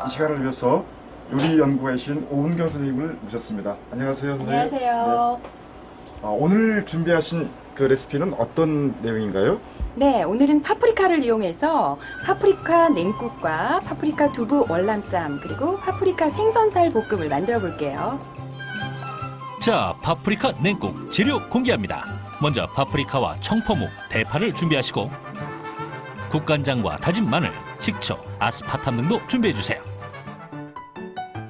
이 시간을 위해서 요리 연구가이신 오은경 선생님을 모셨습니다. 안녕하세요, 선생님. 안녕하세요. 네. 오늘 준비하신 그 레시피는 어떤 내용인가요? 네, 오늘은 파프리카를 이용해서 파프리카 냉국과 파프리카 두부 월남쌈 그리고 파프리카 생선살 볶음을 만들어 볼게요. 자, 파프리카 냉국 재료 공개합니다. 먼저 파프리카와 청포묵, 대파를 준비하시고 국간장과 다진 마늘, 식초, 아스파탐 등도 준비해주세요.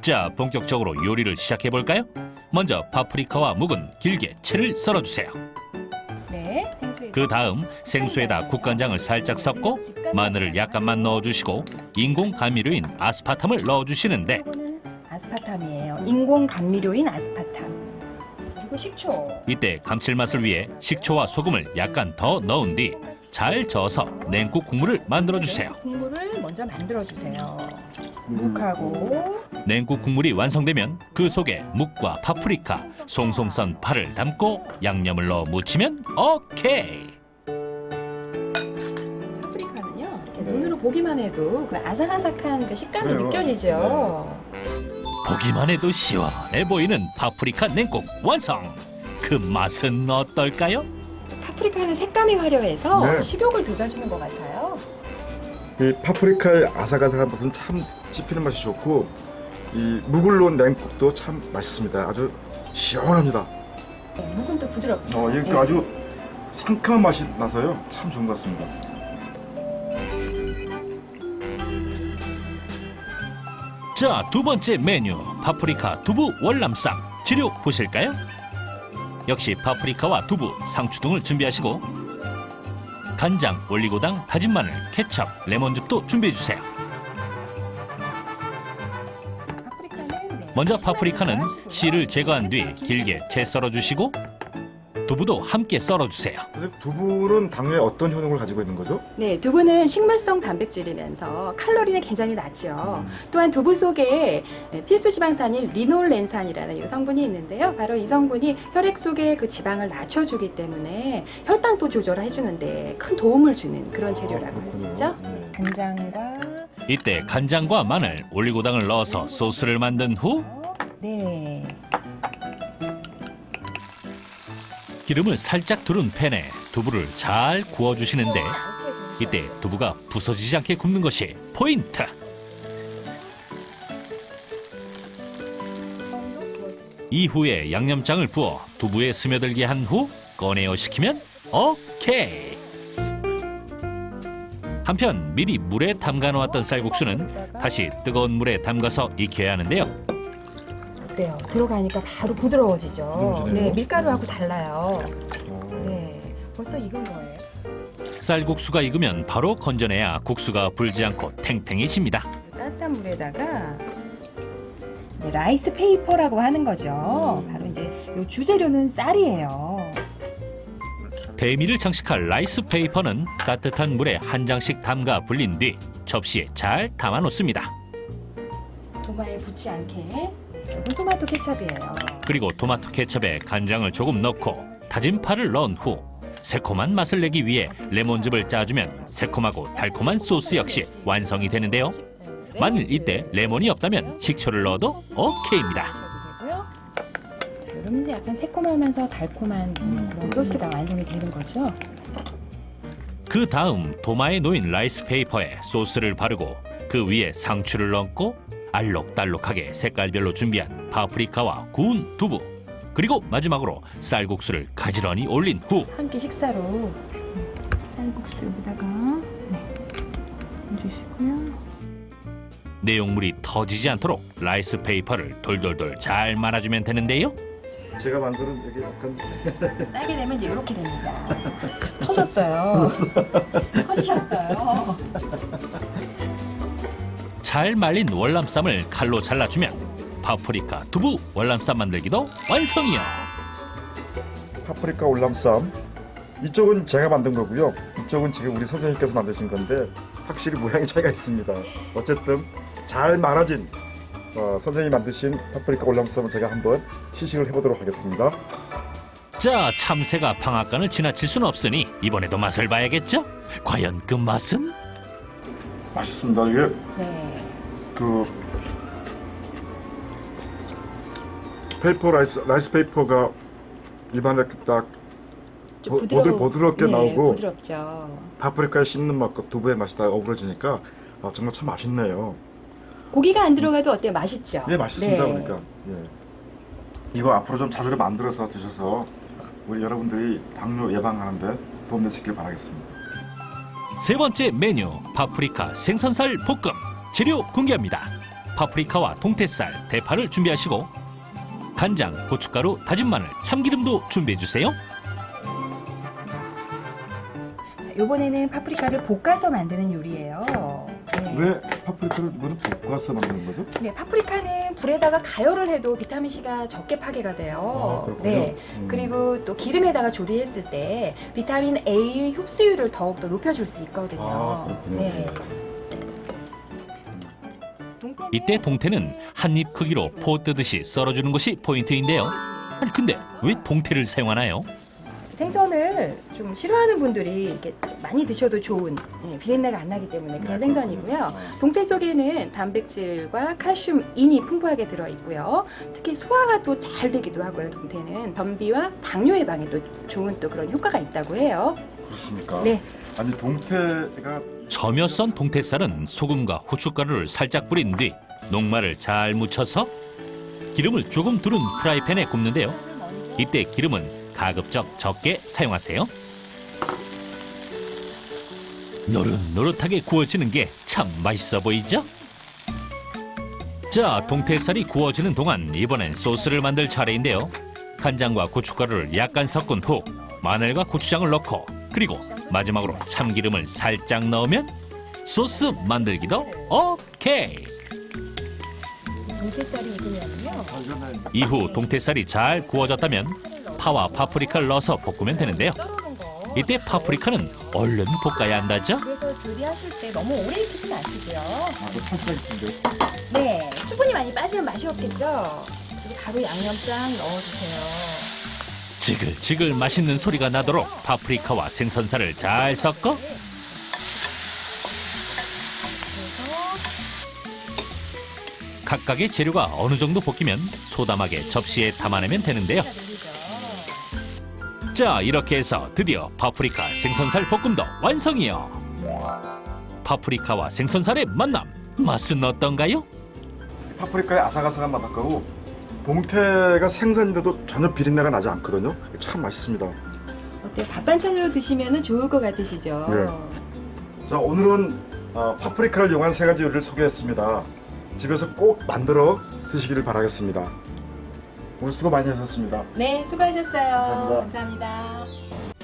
자, 본격적으로 요리를 시작해볼까요? 먼저 파프리카와 묵은 길게 채를 썰어주세요. 네, 그 다음 생수에다 국간장을 살짝 섞고 마늘을 약간만 넣어주시고 인공 감미료인 아스파탐을 넣어주시는데 이거는 아스파탐이에요. 인공 감미료인 아스파탐. 그리고 식초. 이때 감칠맛을 위해 식초와 소금을 약간 더 넣은 뒤 잘 저어서 냉국 국물을 만들어주세요. 국물을 먼저 만들어주세요. 묵하고 냉국 국물이 완성되면 그 속에 묵과 파프리카, 송송 썬 파를 담고 양념을 넣어 무치면 오케이! 파프리카는요, 이렇게 네. 눈으로 보기만 해도 그 아삭아삭한 그 식감이 그래요. 느껴지죠. 보기만 해도 시원해 보이는 파프리카 냉국 완성! 그 맛은 어떨까요? 파프리카는 색감이 화려해서 네. 식욕을 돋아주는 것 같아요. 이 파프리카의 아삭아삭한 맛은 참 씹히는 맛이 좋고 이 묵을 넣은 냉국도 참 맛있습니다. 아주 시원합니다. 네, 묵은 또 부드럽죠. 이게 네. 아주 상큼한 맛이 나서요. 참 좋은 것 같습니다. 자, 두 번째 메뉴 파프리카 두부 월남쌈 재료 보실까요? 역시 파프리카와 두부, 상추 등을 준비하시고 간장, 올리고당, 다진 마늘, 케첩, 레몬즙도 준비해주세요. 파프리카는 네, 먼저 파프리카는 씨를 제거한 뒤 길게 채 썰어주시고 두부도 함께 썰어주세요. 선생님, 두부는 당뇨에 어떤 효능을 가지고 있는 거죠? 네, 두부는 식물성 단백질이면서 칼로리는 굉장히 낮죠. 또한 두부 속에 필수 지방산인 리놀렌산이라는 이 성분이 있는데요. 바로 이 성분이 혈액 속의 그 지방을 낮춰주기 때문에 혈당도 조절을 해주는데 큰 도움을 주는 그런 재료라고 할 수 있죠. 네. 간장과 이때 간장과 마늘, 올리고당을 넣어서 소스를 만든 후 네, 기름을 살짝 두른 팬에 두부를 잘 구워주시는데 이때 두부가 부서지지 않게 굽는 것이 포인트. 이후에 양념장을 부어 두부에 스며들게 한 후 꺼내어 식히면 오케이. 한편 미리 물에 담가 놓았던 쌀국수는 다시 뜨거운 물에 담가서 익혀야 하는데요. 어때요? 들어가니까 바로 부드러워지죠. 부드러워지네요. 네, 밀가루하고 달라요. 네, 벌써 익은 거예요. 쌀국수가 익으면 바로 건져내야 국수가 불지 않고 탱탱해집니다. 따뜻한 물에다가 네, 라이스 페이퍼라고 하는 거죠. 바로 이제 요 주재료는 쌀이에요. 대미를 장식할 라이스 페이퍼는 따뜻한 물에 한 장씩 담가 불린 뒤 접시에 잘 담아 놓습니다. 도마에 붙지 않게. 이건 토마토 케첩이에요. 그리고 토마토 케첩에 간장을 조금 넣고 다진 파를 넣은 후 새콤한 맛을 내기 위해 레몬즙을 짜주면 새콤하고 달콤한 소스 역시 완성이 되는데요. 만일 이때 레몬이 없다면 식초를 넣어도 오케이입니다. 자, 그러면 이제 약간 새콤하면서 달콤한 그런 소스가 완성이 되는 거죠. 그 다음 도마에 놓인 라이스 페이퍼에 소스를 바르고 그 위에 상추를 넣고 알록달록하게 색깔별로 준비한 파프리카와 구운 두부 그리고 마지막으로 쌀국수를 가지런히 올린 후 한 끼 식사로 쌀국수 여기다가 얹으시고요. 내용물이 터지지 않도록 라이스 페이퍼를 돌돌돌 잘 말아주면 되는데요. 제가 만드는 여기 약간 싸게 되면 이제 이렇게 됩니다. 터졌어요. 터지셨어요. 잘 말린 월남쌈을 칼로 잘라주면 파프리카 두부 월남쌈 만들기도 완성이요. 파프리카 월남쌈. 이쪽은 제가 만든 거고요. 이쪽은 지금 우리 선생님께서 만드신 건데 확실히 모양이 차이가 있습니다. 어쨌든 잘 말아진 선생님이 만드신 파프리카 월남쌈을 제가 한번 시식을 해보도록 하겠습니다. 자, 참새가 방앗간을 지나칠 수는 없으니 이번에도 맛을 봐야겠죠? 과연 그 맛은? 맛있습니다. 이게 네. 그 페이퍼 라이스 페이퍼가 입안에 딱 좀 보드럽게 네, 나오고 부드럽죠. 파프리카에 씹는 맛과 두부의 맛이 다 어우러지니까 정말 참 맛있네요. 고기가 안 들어가도 어때요? 맛있죠? 예, 맛있습니다. 네. 그러니까 이거 앞으로 좀 자주 만들어서 드셔서 우리 여러분들이 당뇨 예방하는데 도움 되시길 바라겠습니다. 세 번째 메뉴 파프리카 생선살 볶음. 재료 공개합니다. 파프리카와 동태살, 대파를 준비하시고 간장, 고춧가루, 다진 마늘, 참기름도 준비해 주세요. 이번에는 파프리카를 볶아서 만드는 요리예요. 네. 왜 파프리카를 이거는 볶아서 만드는 거죠? 네, 파프리카는 불에다가 가열을 해도 비타민 C가 적게 파괴가 돼요. 그렇군요. 네. 그리고 또 기름에다가 조리했을 때 비타민 A의 흡수율을 더욱더 높여줄 수 있거든요. 그렇군요. 네. 이때 동태는 한 입 크기로 포 뜨듯이 썰어주는 것이 포인트인데요. 아니 근데 왜 동태를 사용하나요? 생선을 좀 싫어하는 분들이 이렇게 많이 드셔도 좋은 비린내가 안 나기 때문에 그런 생선이고요. 동태 속에는 단백질과 칼슘, 인이 풍부하게 들어있고요. 특히 소화가 또 잘 되기도 하고요. 동태는 변비와 당뇨 예방에 또 좋은 또 그런 효과가 있다고 해요. 그렇습니까? 네. 아니 동태가 저며 썬 동태살은 소금과 후춧가루를 살짝 뿌린 뒤 녹말을 잘 묻혀서 기름을 조금 두른 프라이팬에 굽는데요. 이때 기름은 가급적 적게 사용하세요. 노릇노릇하게 구워지는 게 참 맛있어 보이죠? 자, 동태살이 구워지는 동안 이번엔 소스를 만들 차례인데요. 간장과 고춧가루를 약간 섞은 후 마늘과 고추장을 넣고 그리고 마지막으로 참기름을 살짝 넣으면 소스 만들기도 오케이. 동태살이 익으면요. 이후 동태살이 잘 구워졌다면 파와 파프리카를 넣어서 볶으면 되는데요. 이때 파프리카는 얼른 볶아야 한다죠? 그래서 조리하실 때 너무 오래 익히지 마시고요. 살짝 익힌데. 네, 수분이 많이 빠지면 맛이 없겠죠. 그리고 바로 양념장 넣어주세요. 지글지글 맛있는 소리가 나도록 파프리카와 생선살을 잘 섞어 각각의 재료가 어느 정도 볶이면 소담하게 접시에 담아내면 되는데요. 자, 이렇게 해서 드디어 파프리카 생선살 볶음도 완성이요. 파프리카와 생선살의 만남, 맛은 어떤가요? 파프리카의 아삭아삭한 맛하고 동태가 생선인데도 전혀 비린내가 나지 않거든요. 참 맛있습니다. 어때요? 밥 반찬으로 드시면 좋을 것 같으시죠? 네. 자, 오늘은 파프리카를 이용한 세 가지 요리를 소개했습니다. 집에서 꼭 만들어 드시기를 바라겠습니다. 오늘 수고 많이 하셨습니다. 네, 수고하셨어요. 감사합니다. 감사합니다.